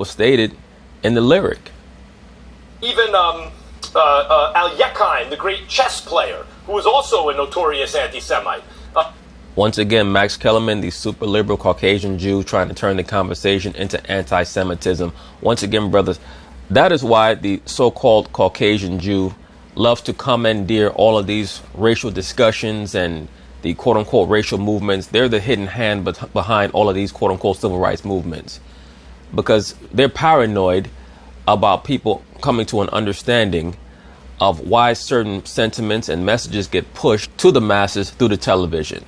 was stated in the lyric. Even Al Yeckheim, the great chess player, who was also a notorious anti-Semite. Once again, Max Kellerman, the super liberal Caucasian Jew, trying to turn the conversation into anti-Semitism. Once again, brothers, that is why the so-called Caucasian Jew loves to commandeer all of these racial discussions and the quote-unquote racial movements. They're the hidden hand behind all of these quote-unquote civil rights movements, because they're paranoid about people coming to an understanding of why certain sentiments and messages get pushed to the masses through the television,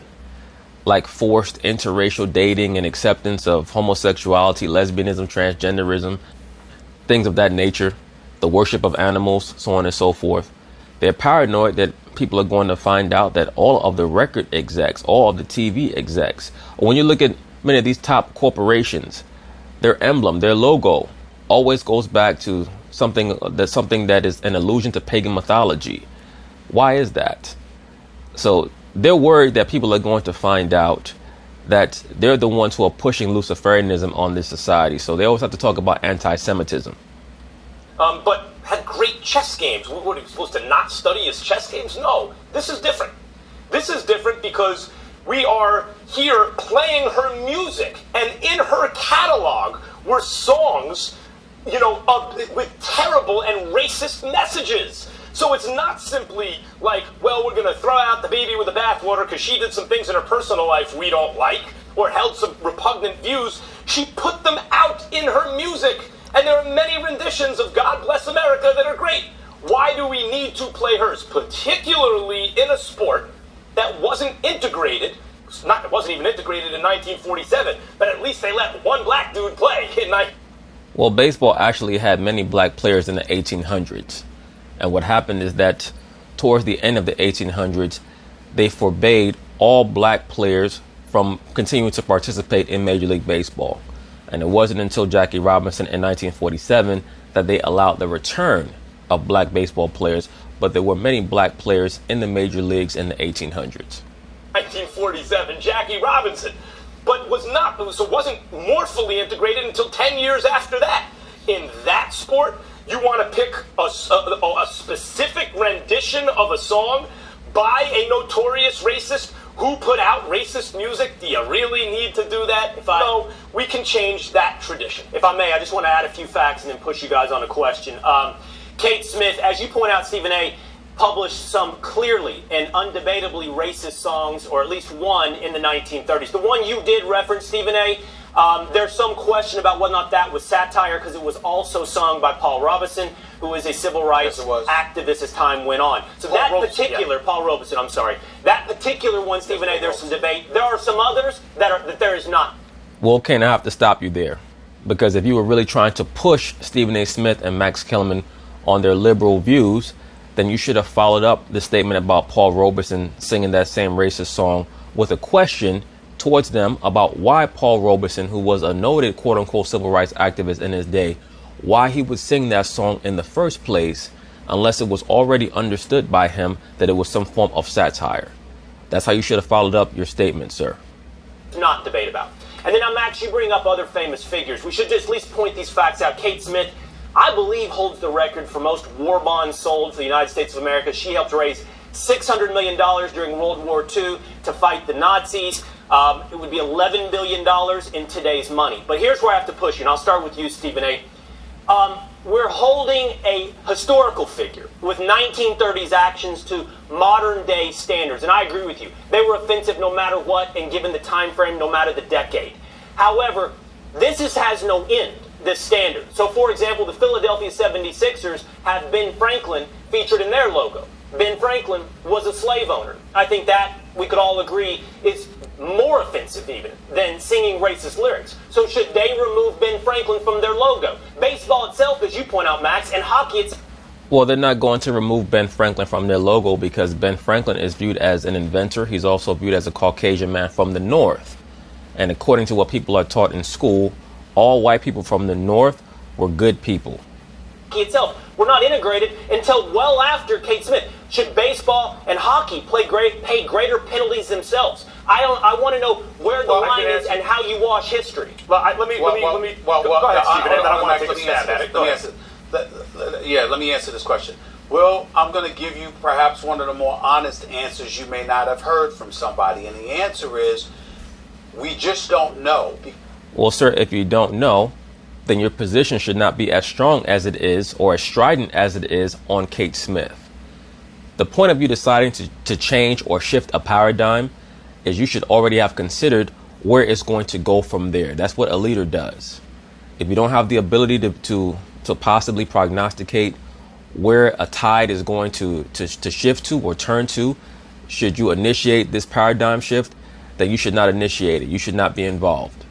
like forced interracial dating and acceptance of homosexuality, lesbianism, transgenderism, things of that nature, the worship of animals, so on and so forth. They're paranoid that people are going to find out that all of the record execs, all of the TV execs, when you look at many of these top corporations, their emblem, their logo always goes back to something that is an allusion to pagan mythology. Why is that? So they're worried that people are going to find out that they're the ones who are pushing Luciferianism on this society. So they always have to talk about anti-Semitism. But had great chess games. What, are you supposed to not study his chess games? No, this is different. This is different because we are here playing her music, and in her catalog were songs, with terrible and racist messages. So it's not simply like, well, we're going to throw out the baby with the bathwater because she did some things in her personal life we don't like, or held some repugnant views. She put them out in her music, and there are many renditions of God Bless America that are great. Why do we need to play hers, particularly in a sport that wasn't integrated? It wasn't even integrated in 1947, but at least they let one black dude play in Well, baseball actually had many black players in the 1800s. And what happened is that towards the end of the 1800s, they forbade all black players from continuing to participate in Major League Baseball. And it wasn't until Jackie Robinson in 1947 that they allowed the return of black baseball players. But there were many black players in the major leagues in the 1800s. 1947, Jackie Robinson, but wasn't more fully integrated until 10 years after that. In that sport, you want to pick a specific rendition of a song by a notorious racist who put out racist music? Do you really need to do that? No, we can change that tradition. If I may, I just want to add a few facts and then push you guys on a question. Kate Smith, as you point out, Stephen A., published some clearly and undebatably racist songs, or at least one in the 1930s. The one you did reference, Stephen A., there's some question about whether or not that was satire, because it was also sung by Paul Robeson, who was a civil rights activist as time went on. So Paul Robeson, I'm sorry. That particular one, Stephen A., there's some debate. There are some others that there is not. Well, Ken, I have to stop you there, because if you were really trying to push Stephen A. Smith and Max Kellerman on their liberal views, then you should have followed up the statement about Paul Robeson singing that same racist song with a question towards them about why Paul Robeson, who was a noted quote-unquote civil rights activist in his day, why he would sing that song in the first place unless it was already understood by him that it was some form of satire. That's how you should have followed up your statement, sir. Not debate about. And then now, Max, you bring up other famous figures. We should just at least point these facts out. Kate Smith, I believe, holds the record for most war bonds sold to the United States of America. She helped raise $600 million during World War II to fight the Nazis. It would be $11 billion in today's money. But here's where I have to push you, and I'll start with you, Stephen A. We're holding a historical figure with 1930s actions to modern-day standards, and I agree with you. They were offensive no matter what, and given the time frame, no matter the decade. However, this has no end, this standard. So, for example, the Philadelphia 76ers have Ben Franklin featured in their logo. Ben Franklin was a slave owner. I think that we could all agree is more offensive even than singing racist lyrics. So should they remove Ben Franklin from their logo? Baseball itself, as you point out, Max, and hockey itself. Well, they're not going to remove Ben Franklin from their logo because Ben Franklin is viewed as an inventor. He's also viewed as a Caucasian man from the North. And according to what people are taught in school, all white people from the North were good people. itself were not integrated until well after Kate Smith. Should baseball and hockey pay greater penalties themselves? I want to know where the line is and how you wash history. Well, let me. Go ahead, Stephen, and then I want to take a stab at it. Let me answer this question. Well, I'm going to give you perhaps one of the more honest answers you may not have heard from somebody, and the answer is we just don't know. Well, sir, if you don't know, then your position should not be as strong as it is or as strident as it is on Kate Smith. The point of you deciding to change or shift a paradigm is you should already have considered where it's going to go from there. That's what a leader does. If you don't have the ability to possibly prognosticate where a tide is going to shift to or turn to, should you initiate this paradigm shift, then you should not initiate it. You should not be involved.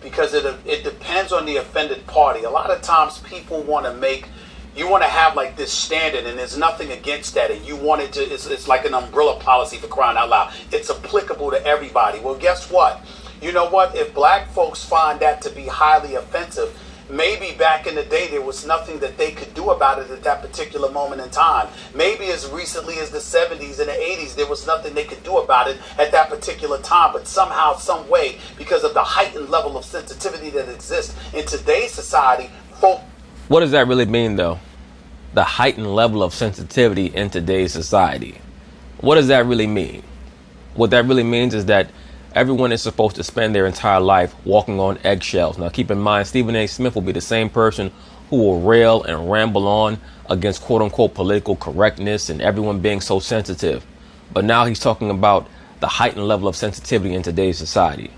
Because it depends on the offended party. A lot of times people want to have like this standard, and there's nothing against that, and you want it to, it's like an umbrella policy, for crying out loud. It's applicable to everybody. Well, guess what? You know what? If black folks find that to be highly offensive, maybe back in the day there was nothing that they could do about it at that particular moment in time. Maybe as recently as the 70s and the 80s, there was nothing they could do about it at that particular time. But somehow, some way, because of the heightened level of sensitivity that exists in today's society, folk. What does that really mean, though? The heightened level of sensitivity in today's society. What does that really mean? What that really means is that everyone is supposed to spend their entire life walking on eggshells. Now, keep in mind, Stephen A. Smith will be the same person who will rail and ramble on against quote unquote political correctness and everyone being so sensitive. But now he's talking about the heightened level of sensitivity in today's society.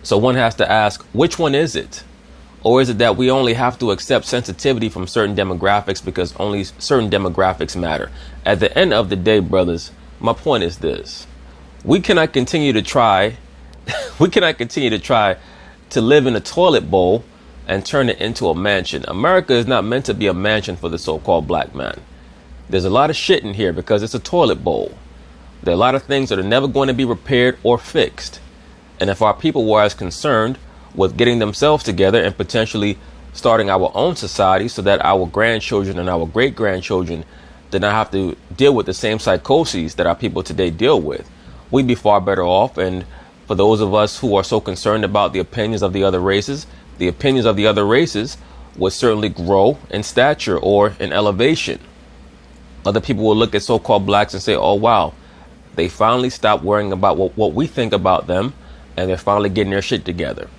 So one has to ask, which one is it? Or is it that we only have to accept sensitivity from certain demographics because only certain demographics matter? At the end of the day, brothers, my point is this. We cannot continue to try to live in a toilet bowl and turn it into a mansion. America is not meant to be a mansion for the so-called black man. There's a lot of shit in here because it's a toilet bowl. There are a lot of things that are never going to be repaired or fixed. And if our people were as concerned with getting themselves together and potentially starting our own society so that our grandchildren and our great-grandchildren did not have to deal with the same psychoses that our people today deal with, we'd be far better off. And for those of us who are so concerned about the opinions of the other races, the opinions of the other races would certainly grow in stature or in elevation. Other people will look at so-called blacks and say, oh, wow, they finally stopped worrying about what we think about them, and they're finally getting their shit together.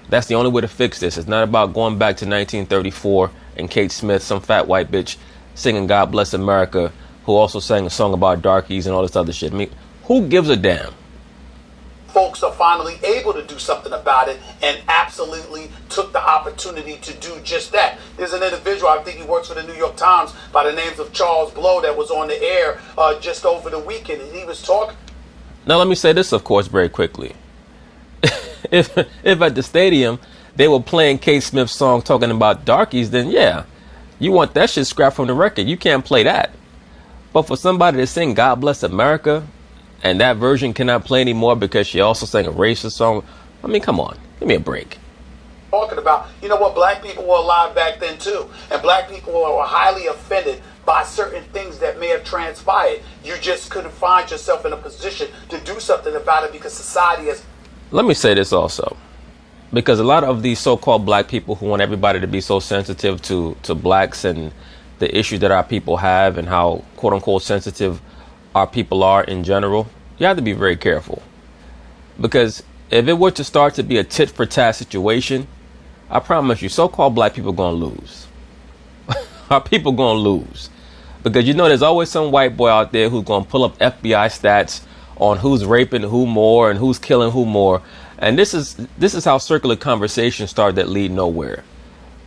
That's the only way to fix this. It's not about going back to 1934 and Kate Smith, some fat white bitch, singing God Bless America, who also sang a song about darkies and all this other shit. I mean, who gives a damn? Folks are finally able to do something about it and absolutely took the opportunity to do just that. There's an individual, I think he works for the New York Times, by the name of Charles Blow, that was on the air just over the weekend, and he was talking. Now, let me say this, of course, very quickly. If at the stadium they were playing Kate Smith's song talking about darkies, then yeah, you want that shit scrapped from the record. You can't play that. But for somebody to sing God Bless America, and that version cannot play anymore because she also sang a racist song, I mean, come on, give me a break. Talking about, you know what, black people were alive back then too, and black people were highly offended by certain things that may have transpired. You just couldn't find yourself in a position to do something about it because society has. Let me say this also, because a lot of these so-called black people who want everybody to be so sensitive to blacks and the issues that our people have and how quote unquote sensitive our people are in general, you have to be very careful. Because if it were to start to be a tit for tat situation, I promise you, so-called black people are going to lose. Our people going to lose. Because you know there's always some white boy out there who's going to pull up FBI stats on who's raping who more and who's killing who more. And this is how circular conversations start that lead nowhere.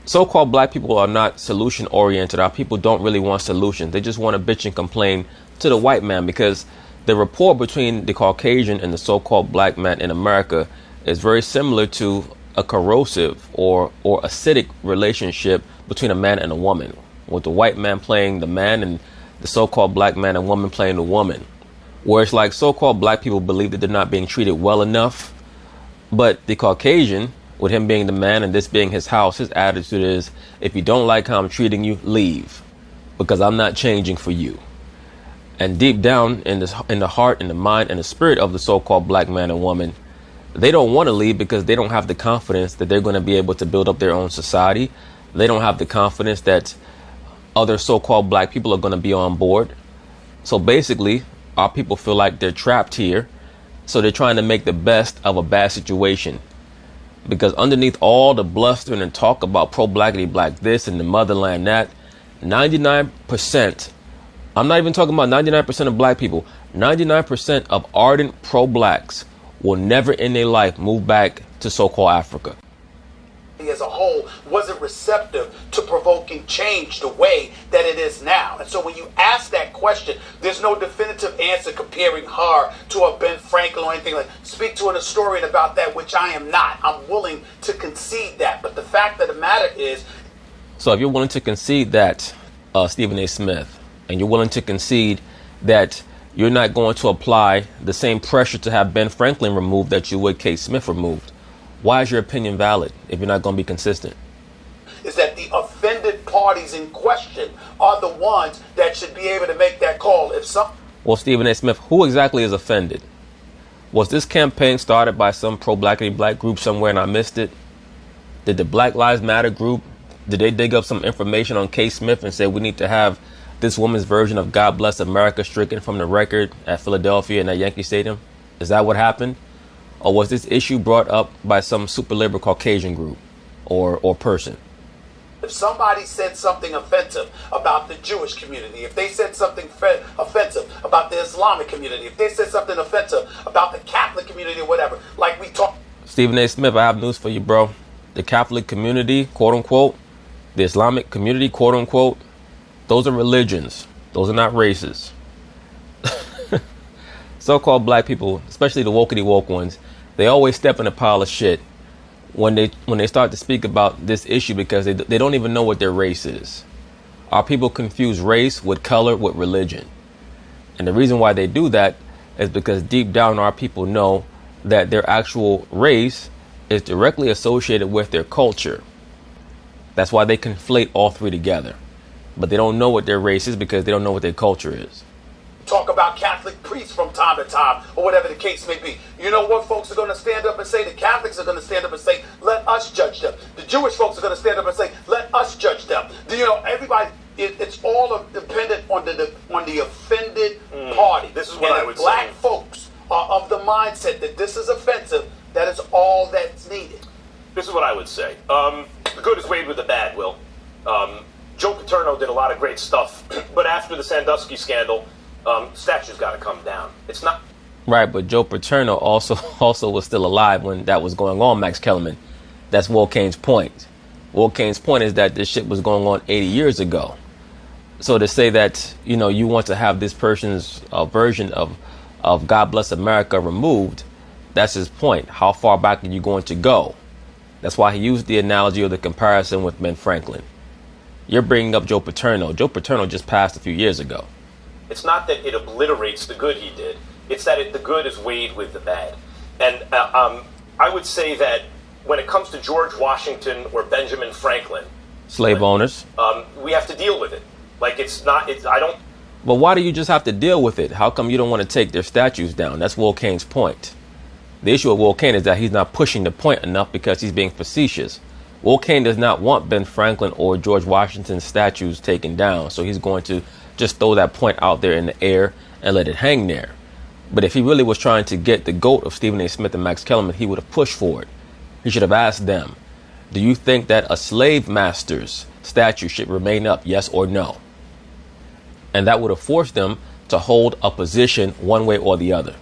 So-called black people are not solution oriented. Our people don't really want solutions. They just want to bitch and complain to the white man, because the rapport between the Caucasian and the so-called black man in America is very similar to a corrosive or acidic relationship between a man and a woman, with the white man playing the man and the so-called black man and woman playing the woman. Where it's like so-called black people believe that they're not being treated well enough, but the Caucasian with him being the man and this being his house, his attitude is, if you don't like how I'm treating you, leave, because I'm not changing for you. And deep down in the heart and the mind and the spirit of the so-called black man and woman, they don't want to leave because they don't have the confidence that they're going to be able to build up their own society. They don't have the confidence that other so-called black people are going to be on board. So basically, our people feel like they're trapped here. So they're trying to make the best of a bad situation. Because underneath all the blustering and talk about pro-blackity black this and the motherland that, 99%, I'm not even talking about 99% of black people, 99% of ardent pro-blacks will never in their life move back to so-called Africa. As a whole wasn't receptive to provoking change the way that it is now. And so when you ask that question, there's no definitive answer comparing her to a Ben Franklin or anything like that. Speak to an historian about that, which I am not. I'm willing to concede that. But the fact of the matter is... So if you're willing to concede that, Stephen A. Smith, and you're willing to concede that you're not going to apply the same pressure to have Ben Franklin removed that you would Kate Smith removed, why is your opinion valid if you're not going to be consistent? Is that the offended parties in question are the ones that should be able to make that call. If some... Well, Stephen A. Smith, who exactly is offended? Was this campaign started by some pro-blackity black group somewhere and I missed it? Did the Black Lives Matter group, did they dig up some information on Kate Smith and say we need to have this woman's version of God Bless America stricken from the record at Philadelphia and at Yankee Stadium? Is that what happened? Or was this issue brought up by some super liberal Caucasian group or person? If somebody said something offensive about the Jewish community, if they said something offensive about the Islamic community, if they said something offensive about the Catholic community or whatever, like we talked... Stephen A. Smith, I have news for you, bro. The Catholic community, quote unquote, the Islamic community, quote unquote, those are religions. Those are not races. So-called black people, especially the wokey woke ones, they always step in a pile of shit when they start to speak about this issue because they don't even know what their race is. Our people confuse race with color with religion. And the reason why they do that is because deep down our people know that their actual race is directly associated with their culture. That's why they conflate all three together. But they don't know what their race is because they don't know what their culture is. Talk about Catholic priests from time to time or whatever the case may be. You know what folks are going to stand up and say? The Catholics are going to stand up and say, let us judge them. The Jewish folks are going to stand up and say, let us judge them. You know, everybody, it's all dependent on the offended party. This is what I would say. Black folks are of the mindset that this is offensive. That is all that's needed. This is what I would say. The good is weighed with the bad, Will. Joe Paterno did a lot of great stuff, but after the Sandusky scandal, statues got to come down. It's not right, but Joe Paterno also was still alive when that was going on. Max Kellerman, that's Will Kane's point. Will Kane's point is that this shit was going on 80 years ago. So to say that you want to have this person's version of God Bless America removed, that's his point. How far back are you going to go? That's why he used the analogy or the comparison with Ben Franklin. You're bringing up Joe Paterno. Joe Paterno just passed a few years ago. It's not that it obliterates the good he did. It's that the good is weighed with the bad. And I would say that when it comes to George Washington or Benjamin Franklin, slave owners, we have to deal with it. Like I don't. But why do you just have to deal with it? How come you don't want to take their statues down? That's Will Kane's point. The issue with Will Kane is that he's not pushing the point enough because he's being facetious. Will Kane does not want Ben Franklin or George Washington's statues taken down, so he's going to just throw that point out there in the air and let it hang there. But if he really was trying to get the GOAT of Stephen A. Smith and Max Kellerman, he would have pushed for it. He should have asked them, do you think that a slave master's statue should remain up, yes or no? And that would have forced them to hold a position one way or the other.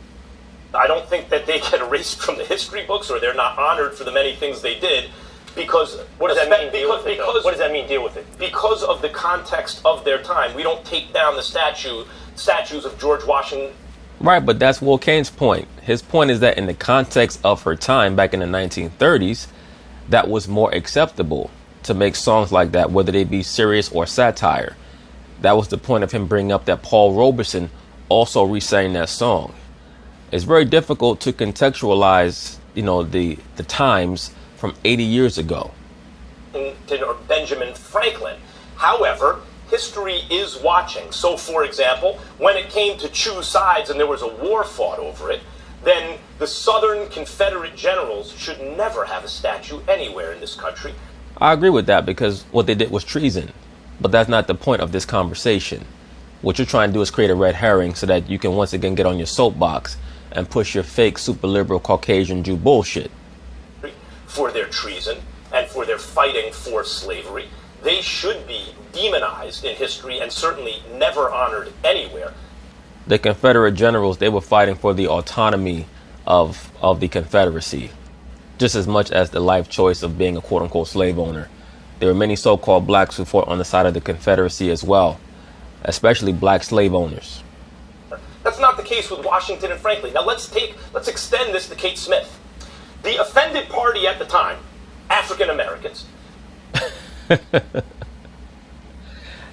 I don't think that they get erased from the history books or they're not honored for the many things they did. Because what does that mean? Deal with it. What does that mean? Deal with it. Because of the context of their time, we don't take down the statues of George Washington. Right, but that's Will Kane's point. His point is that in the context of her time back in the 1930s, that was more acceptable to make songs like that, whether they be serious or satire. That was the point of him bringing up that Paul Robeson also re-sang that song. It's very difficult to contextualize, the times from 80 years ago. Or Benjamin Franklin. However, history is watching. So, for example, when it came to choose sides and there was a war fought over it, then the Southern Confederate generals should never have a statue anywhere in this country. I agree with that because what they did was treason. But that's not the point of this conversation. What you're trying to do is create a red herring so that you can once again get on your soapbox and push your fake super liberal Caucasian Jew bullshit. For their treason and for their fighting for slavery, they should be demonized in history and certainly never honored anywhere. The Confederate generals, they were fighting for the autonomy of the Confederacy, just as much as the life choice of being a quote-unquote slave owner. There were many so-called blacks who fought on the side of the Confederacy as well, especially black slave owners. That's not the case with Washington and Franklin. Now let's extend this to Kate Smith. The offended party at the time, African Americans.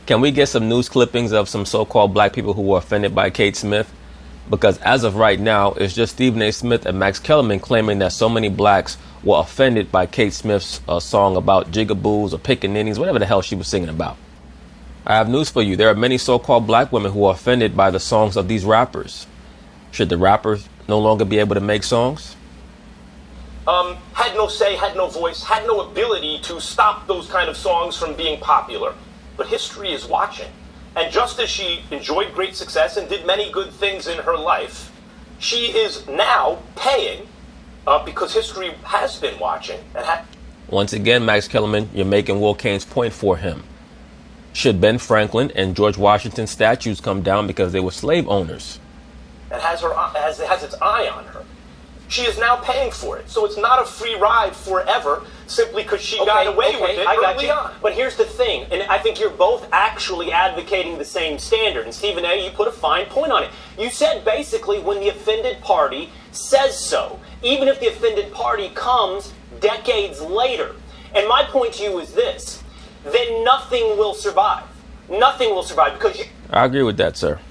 Can we get some news clippings of some so-called black people who were offended by Kate Smith? Because as of right now, it's just Stephen A. Smith and Max Kellerman claiming that so many blacks were offended by Kate Smith's song about jigaboos or pickaninnies, whatever the hell she was singing about. I have news for you. There are many so-called black women who are offended by the songs of these rappers. Should the rappers no longer be able to make songs? Had no say, had no voice, had no ability to stop those kind of songs from being popular. But history is watching. And just as she enjoyed great success and did many good things in her life, she is now paying because history has been watching. Once again, Max Kellerman, you're making Will Kane's point for him. Should Ben Franklin and George Washington statues come down because they were slave owners? And has its eye on her. She is now paying for it. So it's not a free ride forever simply because she got away with it early on. But here's the thing, and I think you're both actually advocating the same standard. And Stephen A., you put a fine point on it. You said basically when the offended party says so, even if the offended party comes decades later. And my point to you is this, then nothing will survive. Nothing will survive because I agree with that, sir.